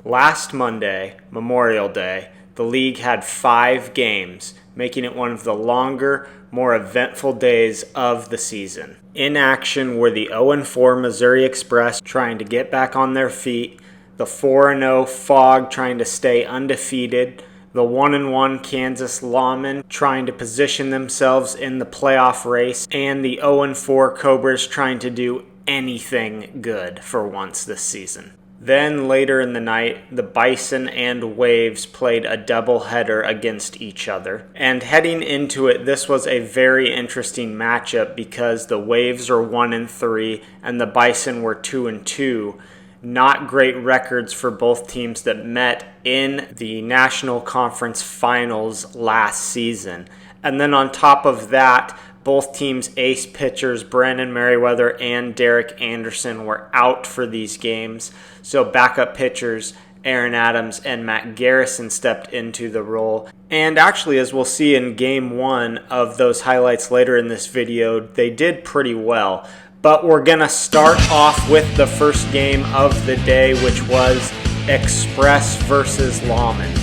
Last Monday, Memorial Day, the league had 5 games, making it one of the longer, more eventful days of the season. In action were the 0-4 Missouri Express trying to get back on their feet, the 4-0 Fog trying to stay undefeated, the 1-1 Kansas Lawmen trying to position themselves in the playoff race, and the 0-4 Cobras trying to do anything good for once this season. Then later in the night, the Bison and Waves played a doubleheader against each other. And heading into it, this was a very interesting matchup because the Waves are 1-3 and the Bison were 2-2. Not great records for both teams that met in the National Conference Finals last season. And then on top of that, both teams' ace pitchers, Brandon Merriweather and Derek Anderson, were out for these games. So backup pitchers Aaron Adams and Matt Garrison stepped into the role. And actually, as we'll see in Game 1 of those highlights later in this video, they did pretty well. But we're going to start off with the first game of the day, which was Express versus Lawmen.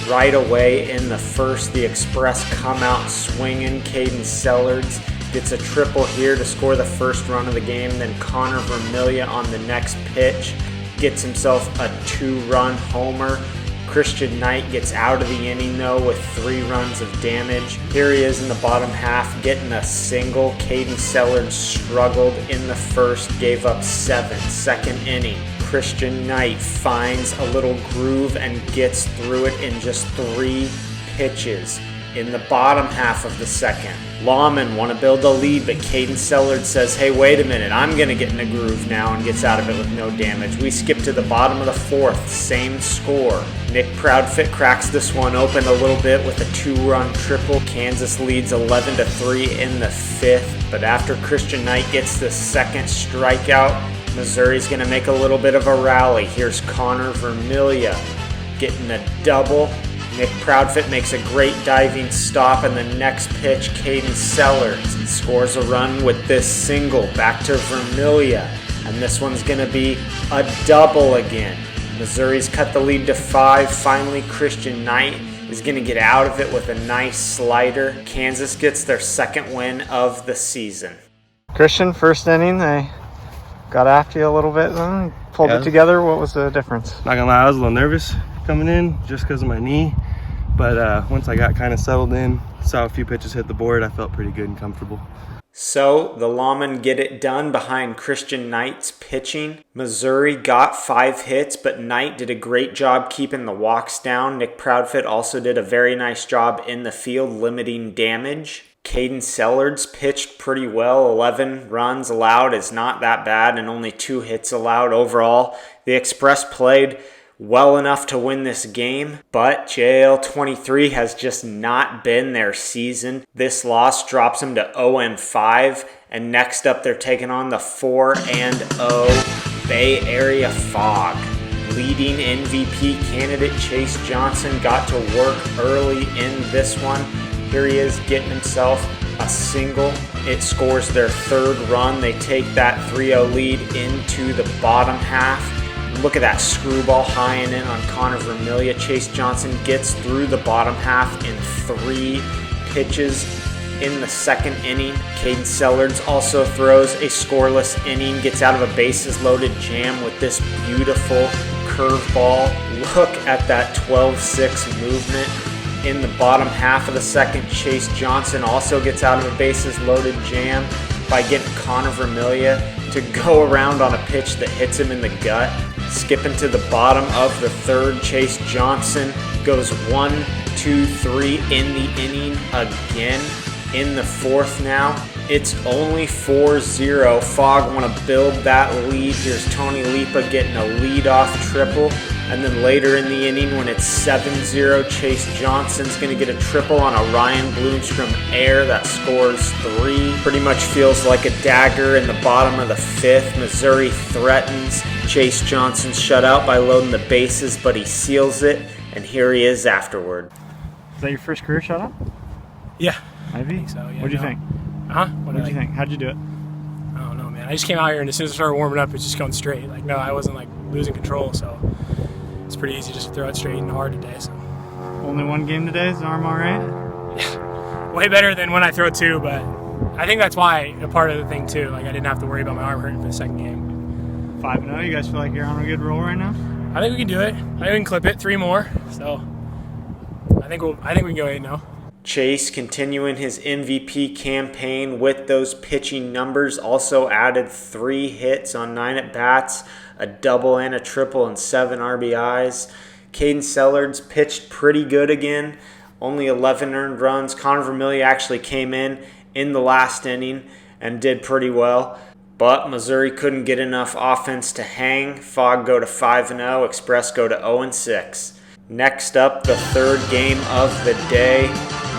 Right away in the first, the Express come out swinging. Caden Sellards gets a triple here to score the first run of the game. Then Connor Vermillia on the next pitch gets himself a 2-run homer. Christian Knight gets out of the inning though with 3 runs of damage. Here he is in the bottom half getting a single. Caden Sellards struggled in the first, gave up 7. Second inning, Christian Knight finds a little groove and gets through it in just 3 pitches. In the bottom half of the second, Lawmen want to build a lead, but Caden Sellards says, hey, wait a minute, I'm going to get in a groove now, and gets out of it with no damage. We skip to the bottom of the fourth, same score. Nick Proudfit cracks this one open a little bit with a 2-run triple. Kansas leads 11-3 in the fifth, but after Christian Knight gets the second strikeout, Missouri's going to make a little bit of a rally. Here's Connor Vermillia getting a double. Nick Proudfit makes a great diving stop, and the next pitch, Caden Sellards scores a run with this single back to Vermillia, and this one's going to be a double again. Missouri's cut the lead to 5. Finally, Christian Knight is going to get out of it with a nice slider. Kansas gets their second win of the season. Christian, first inning, they got after you a little bit, then pulled it together. What was the difference? Not gonna lie, I was a little nervous coming in just because of my knee, but once I got kind of settled in, saw a few pitches hit the board, I felt pretty good and comfortable. So the Lawmen get it done behind Christian Knight's pitching. Missouri got 5 hits, but Knight did a great job keeping the walks down. Nick Proudfit also did a very nice job in the field limiting damage. Caden Sellards pitched pretty well. 11 runs allowed is not that bad, and only 2 hits allowed overall. The Express played well enough to win this game, but JL23 has just not been their season. This loss drops them to 0-5, and next up they're taking on the 4-0 Bay Area Fog. Leading MVP candidate Chase Johnson got to work early in this one. Here he is getting himself a single. It scores their 3rd run. They take that 3-0 lead into the bottom half. Look at that screwball high and in on Connor Vermillia. Chase Johnson gets through the bottom half in 3 pitches in the second inning. Caden Sellards also throws a scoreless inning, gets out of a bases-loaded jam with this beautiful curveball. Look at that 12-6 movement. In the bottom half of the second, Chase Johnson also gets out of a bases-loaded jam by getting Connor Vermillia to go around on a pitch that hits him in the gut. Skipping to the bottom of the third, Chase Johnson goes 1, 2, 3 in the inning again. In the fourth now, it's only 4-0. Fog want to build that lead. Here's Tony Lipa getting a leadoff triple. And then later in the inning, when it's 7-0, Chase Johnson's going to get a triple on a Ryan Bloomstrom air that scores 3. Pretty much feels like a dagger in the bottom of the 5th. Missouri threatens Chase Johnson's shutout by loading the bases, but he seals it, and here he is afterward. Is that your first career shutout? Yeah. Maybe? I think so, yeah. What'd you think? Huh? What'd you think? How'd you do it? I don't know, man. I just came out here, and as soon as I started warming up, it's just going straight. Like, no, I wasn't, like, losing control, so it's pretty easy just to throw it straight and hard today. So Only one game today. Is the arm all right? way better than when I throw 2, but I think that's why a part of the thing too. Like I didn't have to worry about my arm hurting for the second game. 5-0. You guys feel like you're on a good roll right now? I think we can do it. I think we can clip it 3 more. So I think we can go 8-0. Chase continuing his MVP campaign with those pitching numbers, also added 3 hits on 9 at-bats, a double and a triple, and 7 RBIs. Caden Sellards pitched pretty good again, only 11 earned runs. Connor Vermillion actually came in the last inning and did pretty well. But Missouri couldn't get enough offense to hang. Fogg go to 5-0, Express go to 0-6. Next up, the third game of the day,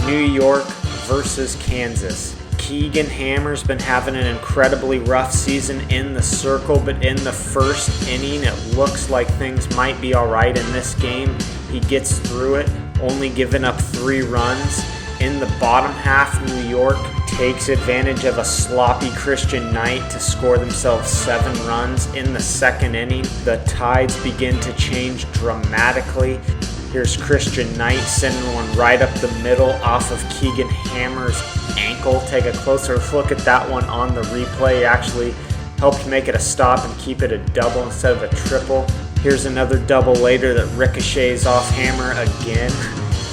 New York versus Kansas. Keegan Hammer's been having an incredibly rough season in the circle, but in the first inning, it looks like things might be all right in this game. He gets through it, only giving up 3 runs. In the bottom half, New York takes advantage of a sloppy Christian Knight to score themselves 7 runs. In the second inning, the tides begin to change dramatically. Here's Christian Knight sending one right up the middle off of Keegan Hammer's ankle. Take a closer look at that one on the replay. He actually helped make it a stop and keep it a double instead of a triple. Here's another double later that ricochets off Hammer again.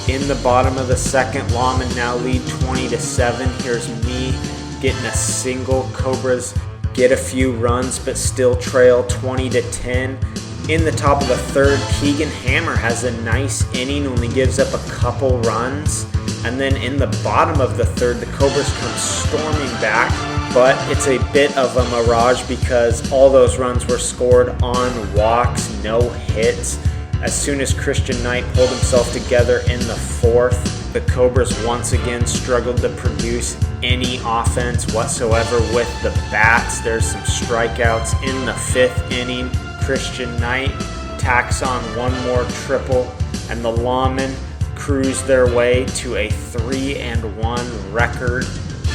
In the bottom of the second, Lawmen now lead 20-7. Here's me getting a single. Cobras get a few runs but still trail 20-10. In the top of the third, Keegan Hammer has a nice inning, only gives up a couple runs. And then in the bottom of the third, the Cobras come storming back, but it's a bit of a mirage because all those runs were scored on walks, no hits. As soon as Christian Knight pulled himself together in the fourth, the Cobras once again struggled to produce any offense whatsoever with the bats. There's some strikeouts in the fifth inning. Christian Knight tacks on one more triple, and the Lawmen cruise their way to a 3-1 record.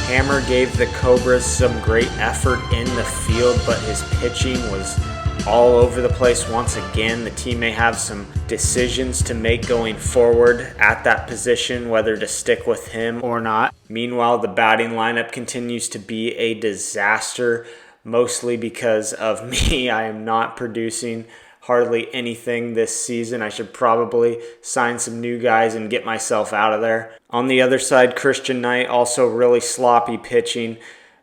Hammer gave the Cobras some great effort in the field, but his pitching was all over the place once again. The team may have some decisions to make going forward at that position, whether to stick with him or not. Meanwhile, the batting lineup continues to be a disaster, mostly because of me. I am not producing hardly anything this season. I should probably sign some new guys and get myself out of there. On the other side, Christian Knight also really sloppy pitching,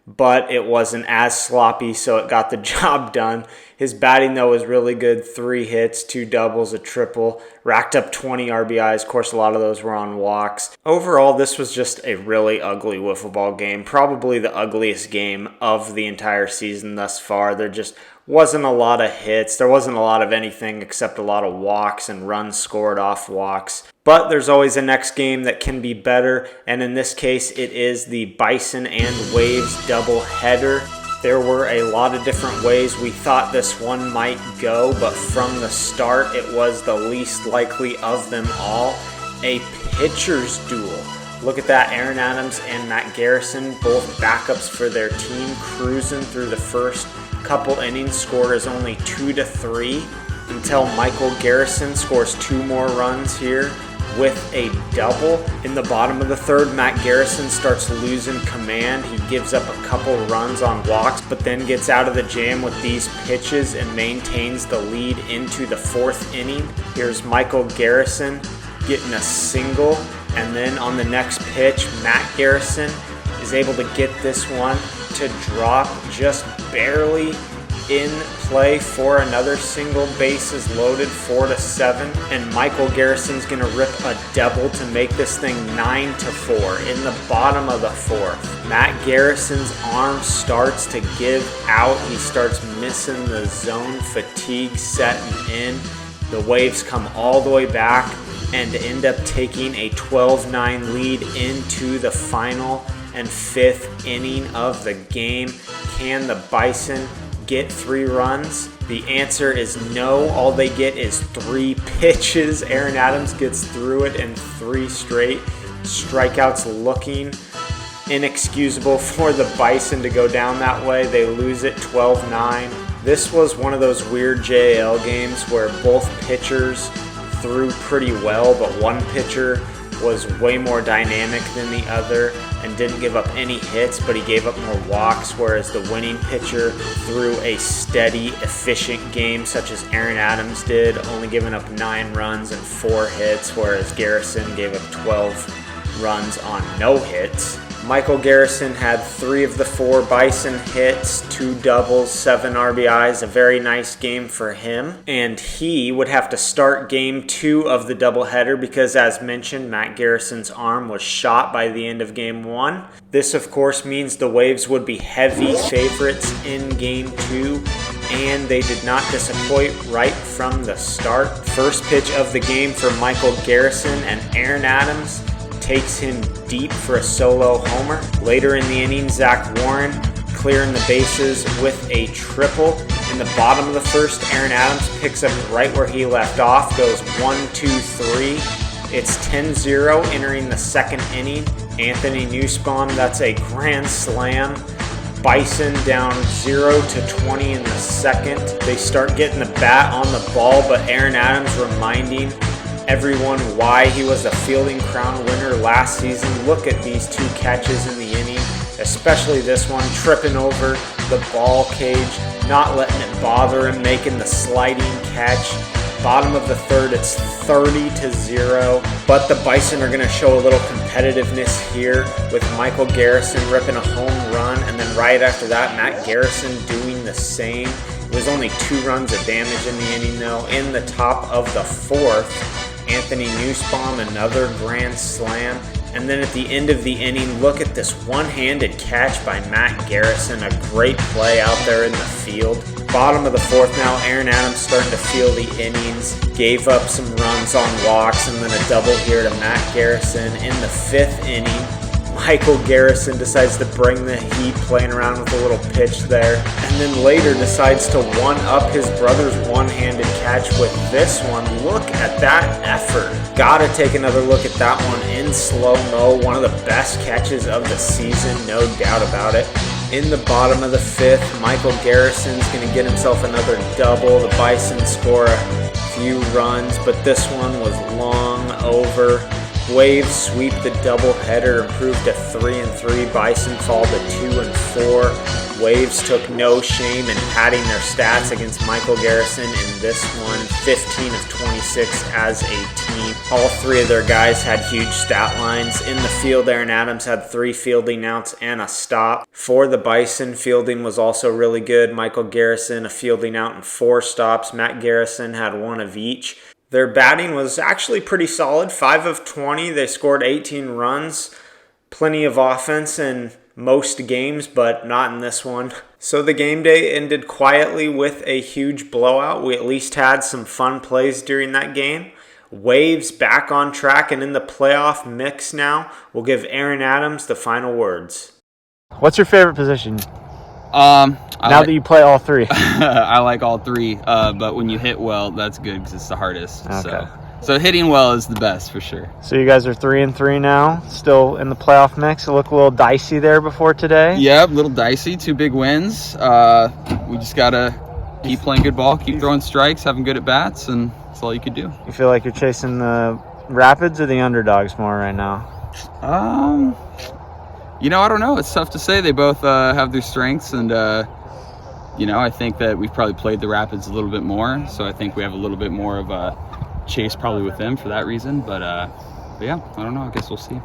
but it wasn't as sloppy, so it got the job done. His batting, though, was really good. 3 hits, 2 doubles, a triple, racked up 20 RBIs. Of course, a lot of those were on walks. Overall, this was just a really ugly wiffle ball game, probably the ugliest game of the entire season thus far. There just wasn't a lot of hits. There wasn't a lot of anything except a lot of walks and runs scored off walks. But there's always a next game that can be better, and in this case, it is the Bison and Waves doubleheader. There were a lot of different ways we thought this one might go, but from the start, it was the least likely of them all. A pitcher's duel. Look at that, Aaron Adams and Matt Garrison, both backups for their team, cruising through the first couple innings. Score is only 2-3 until Michael Garrison scores 2 more runs here with a double. In the bottom of the third, Matt Garrison starts losing command. He gives up a couple runs on walks, but then gets out of the jam with these pitches and maintains the lead into the fourth inning. Here's Michael Garrison getting a single, and then on the next pitch, Matt Garrison is able to get this one to drop just barely in play for another single. Bases loaded, 4-7, and Michael Garrison's gonna rip a double to make this thing 9-4 in the bottom of the fourth. Matt Garrison's arm starts to give out. He starts missing the zone, fatigue setting in. The Waves come all the way back and end up taking a 12-9 lead into the final and 5th inning of the game. Can the Bison get 3 runs? The answer is no. All they get is 3 pitches. Aaron Adams gets through it in 3 straight. Strikeouts looking inexcusable for the Bison to go down that way. They lose it 12-9. This was one of those weird JAL games where both pitchers threw pretty well, but one pitcher was way more dynamic than the other and didn't give up any hits, but he gave up more walks, whereas the winning pitcher threw a steady, efficient game such as Aaron Adams did, only giving up 9 runs and 4 hits, whereas Garrison gave up 12 runs on no hits. Michael Garrison had 3 of the 4 Bison hits, 2 doubles, 7 RBIs, a very nice game for him. And he would have to start game 2 of the doubleheader because, as mentioned, Matt Garrison's arm was shot by the end of game 1. This, of course, means the Waves would be heavy favorites in game 2, and they did not disappoint right from the start. First pitch of the game for Michael Garrison, and Aaron Adams takes him deep for a solo homer. Later in the inning, Zach Warren clearing the bases with a triple. In the bottom of the first, Aaron Adams picks up right where he left off, goes 1-2-3. It's 10-0 entering the second inning. Anthony Nussbaum, that's a grand slam. Bison down 0-20 in the second. They start getting the bat on the ball, but Aaron Adams reminding everyone why he was a Fielding Crown winner last season. Look at these 2 catches in the inning, especially this one, tripping over the ball cage, not letting it bother him, making the sliding catch. Bottom of the third, it's 30-0, but the Bison are going to show a little competitiveness here with Michael Garrison ripping a home run, and then right after that, Matt Garrison doing the same. It was only 2 runs of damage in the inning, though. In the top of the fourth, Anthony Nussbaum, another grand slam. And then at the end of the inning, look at this one-handed catch by Matt Garrison. A great play out there in the field. Bottom of the fourth now, Aaron Adams starting to feel the innings. Gave up some runs on walks and then a double here to Matt Garrison. In the 5th inning, Michael Garrison decides to bring the heat, playing around with a little pitch there, and then later decides to one-up his brother's one-handed catch with this one. Look at that effort. Gotta take another look at that one in slow-mo. One of the best catches of the season, no doubt about it. In the bottom of the 5th, Michael Garrison's going to get himself another double. The Bison score a few runs, but this one was long over. Waves sweep the doubleheader, improved to 3-3. Bison fall to 2-4. Waves took no shame in padding their stats against Michael Garrison in this one, 15 of 26 as a team. All 3 of their guys had huge stat lines. In the field, Aaron Adams had 3 fielding outs and a stop. For the Bison, fielding was also really good. Michael Garrison, a fielding out and 4 stops. Matt Garrison had 1 of each. Their batting was actually pretty solid, 5 of 20. They scored 18 runs, plenty of offense in most games, but not in this one. So the game day ended quietly with a huge blowout. We at least had some fun plays during that game. Waves back on track and in the playoff mix now. We'll give Aaron Adams the final words. What's your favorite position? Now that you play all 3. I like all 3, but when you hit well, that's good because it's the hardest. Okay. So hitting well is the best for sure. So you guys are 3-3 now, still in the playoff mix. It looked a little dicey there before today. Yep, a little dicey. 2 big wins. We just gotta keep playing good ball, keep throwing strikes, having good at bats, and that's all you could do. You feel like you're chasing the Rapids or the underdogs more right now? I don't know. It's tough to say. They both have their strengths, and I think that we've probably played the Rapids a little bit more, so I think we have a little bit more of a chase probably with them for that reason. But yeah, I don't know. I guess we'll see.